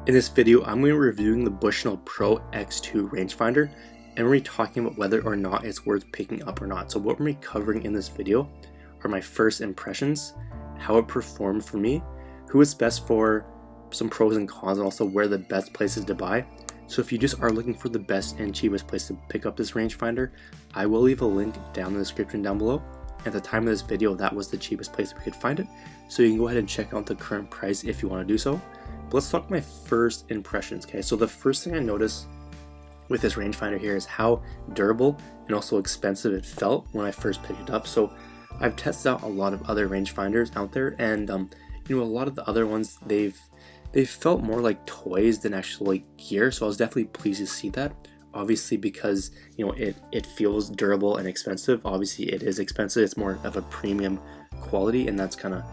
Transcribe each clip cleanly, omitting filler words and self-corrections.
In this video, I'm going to be reviewing the Bushnell Pro X2 rangefinder, and we're going to be talking about whether or not it's worth picking up or not. So what we're going to be covering in this video are my first impressions, how it performed for me, who it's best for, some pros and cons, and also where the best places to buy. So if you just are looking for the best and cheapest place to pick up this rangefinder, I will leave a link down in the description down below. At the time of this video, that was the cheapest place we could find it. So you can go ahead and check out the current price if you want to do so. But let's talk my first impressions, okay? So the first thing I noticed with this rangefinder here is how durable and also expensive it felt when I first picked it up. So I've tested out a lot of other rangefinders out there, and a lot of the other ones, they felt more like toys than actually gear. So I was definitely pleased to see that. Obviously, because it feels durable and expensive. Obviously it is expensive, it's more of a premium quality, and that's kind of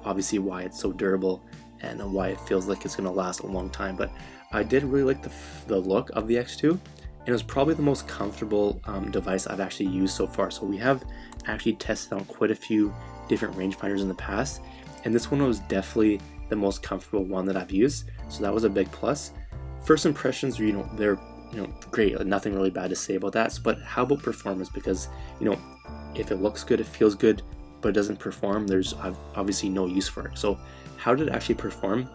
obviously why it's so durable and why it feels like it's going to last a long time. But I did really like the look of the X2, and it was probably the most comfortable device I've actually used so far. So we have actually tested out quite a few different rangefinders in the past, and this one was definitely the most comfortable one that I've used, so that was a big plus. First impressions, they're great, nothing really bad to say about that. But how about performance? Because if it looks good, it feels good, but it doesn't perform, there's obviously no use for it. So how did it actually perform?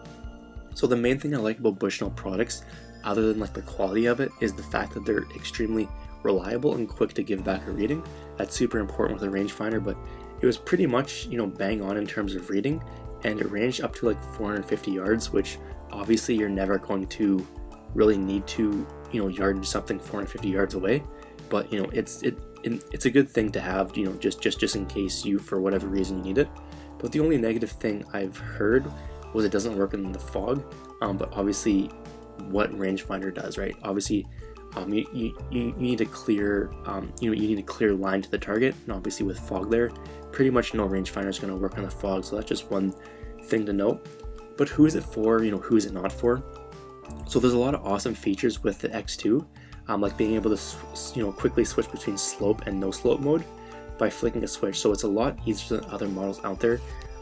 So the main thing I like about Bushnell products, other than like the quality of it, is the fact that they're extremely reliable and quick to give back a reading. That's super important with a rangefinder, but it was pretty much bang on in terms of reading, and it ranged up to like 450 yards, which obviously you're never going to really need to yard something 450 yards away, but it's a good thing to have, just in case you, for whatever reason, you need it. But the only negative thing I've heard was it doesn't work in the fog. But obviously, what rangefinder does, right? Obviously, you need a clear you need a clear line to the target, and obviously with fog there, pretty much no rangefinder is going to work on the fog. So that's just one thing to note. But who is it for? Who is it not for? So there's a lot of awesome features with the X2, like being able to quickly switch between slope and no slope mode by flicking a switch. So it's a lot easier than other models out there.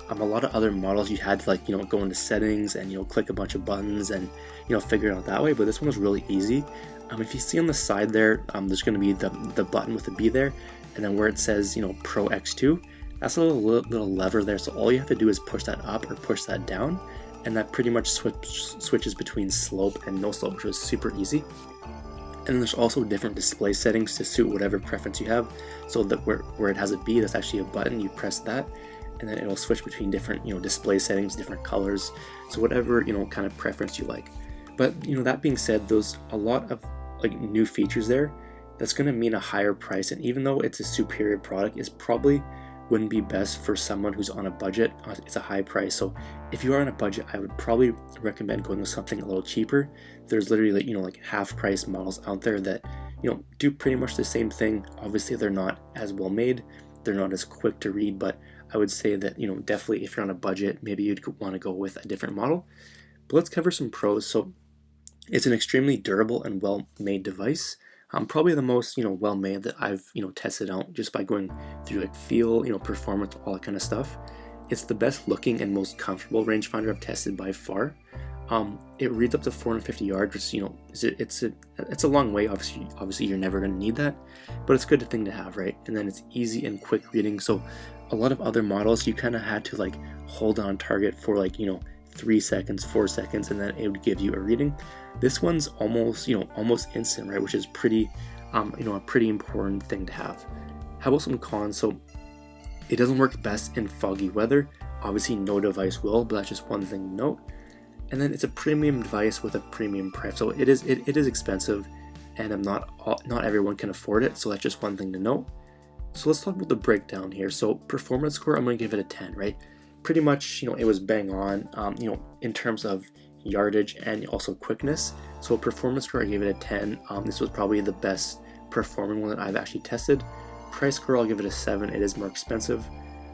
A lot of other models you had to go into settings and click a bunch of buttons and figure it out that way. But this one was really easy. If you see on the side there, there's going to be the button with the B there, and then where it says Pro X2, that's a little lever there. So all you have to do is push that up or push that down, and that pretty much switches between slope and no slope, which is super easy. And then there's also different display settings to suit whatever preference you have. So that where it has a B, that's actually a button. You press that, and then it'll switch between different display settings, different colors. So whatever kind of preference you like. But that being said, there's a lot of new features there that's going to mean a higher price. And even though it's a superior product, it's probably wouldn't be best for someone who's on a budget. It's a high price. So if you are on a budget, I would probably recommend going with something a little cheaper. There's literally like half price models out there that do pretty much the same thing. Obviously they're not as well made, they're not as quick to read, but I would say that definitely if you're on a budget, maybe you'd want to go with a different model. But let's cover some pros. So it's an extremely durable and well made device. Probably the most well made that I've tested out, just by going through feel, performance, all that kind of stuff. It's the best looking and most comfortable rangefinder I've tested by far. It reads up to 450 yards, which it's a long way. Obviously you're never going to need that, but it's a good thing to have, right? And then it's easy and quick reading. So a lot of other models you kind of had to hold on target for 3 seconds, 4 seconds, and then it would give you a reading. This one's almost instant, right? Which is pretty a pretty important thing to have. How about some cons? So it doesn't work best in foggy weather. Obviously no device will, but that's just one thing to note. And then it's a premium device with a premium price. So it is expensive, and not everyone can afford it. So that's just one thing to note. So let's talk about the breakdown here. So performance score, I'm going to give it a 10, right? Pretty much, it was bang on, in terms of yardage and also quickness. So performance score, I gave it a 10. This was probably the best performing one that I've actually tested. Price score, I'll give it a 7. It is more expensive.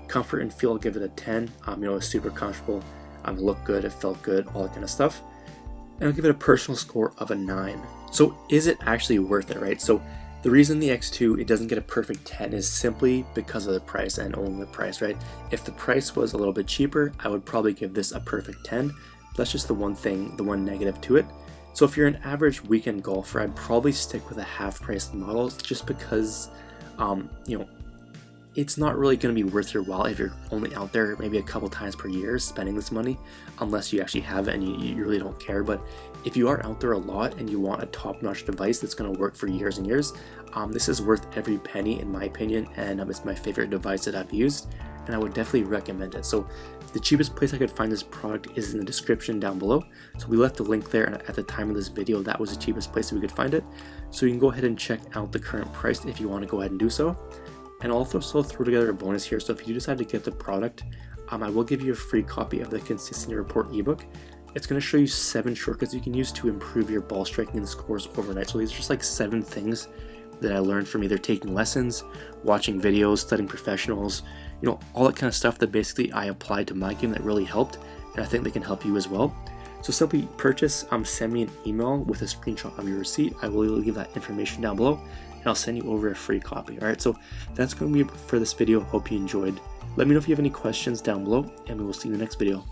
Comfort and feel, I'll give it a 10. It was super comfortable. It looked good, it felt good, all that kind of stuff. And I'll give it a personal score of a 9. So is it actually worth it, right? So the reason the X2, it doesn't get a perfect 10 is simply because of the price, and only the price, right? If the price was a little bit cheaper, I would probably give this a perfect 10. That's just the one thing, the one negative to it. So if you're an average weekend golfer, I'd probably stick with a half-priced model just because, you know, it's not really going to be worth your while if you're only out there maybe a couple times per year spending this money, unless you actually have it and you really don't care. But if you are out there a lot and you want a top-notch device that's going to work for years and years, this is worth every penny in my opinion, and it's my favorite device that I've used, and I would definitely recommend it. So the cheapest place I could find this product is in the description down below. So we left the link there, and at the time of this video, that was the cheapest place that we could find it. So you can go ahead and check out the current price if you want to go ahead and do so. And I'll also throw together a bonus here. So if you decide to get the product, I will give you a free copy of the Consistency Report ebook. It's going to show you 7 shortcuts you can use to improve your ball striking and scores overnight. So these are just like 7 things that I learned from either taking lessons, watching videos, studying professionals, you know, all that kind of stuff that basically I applied to my game that really helped, and I think they can help you as well. So simply purchase, send me an email with a screenshot of your receipt. I will leave that information down below, and I'll send you over a free copy. All right, so that's going to be it for this video. Hope you enjoyed. Let me know if you have any questions down below, and we will see you in the next video.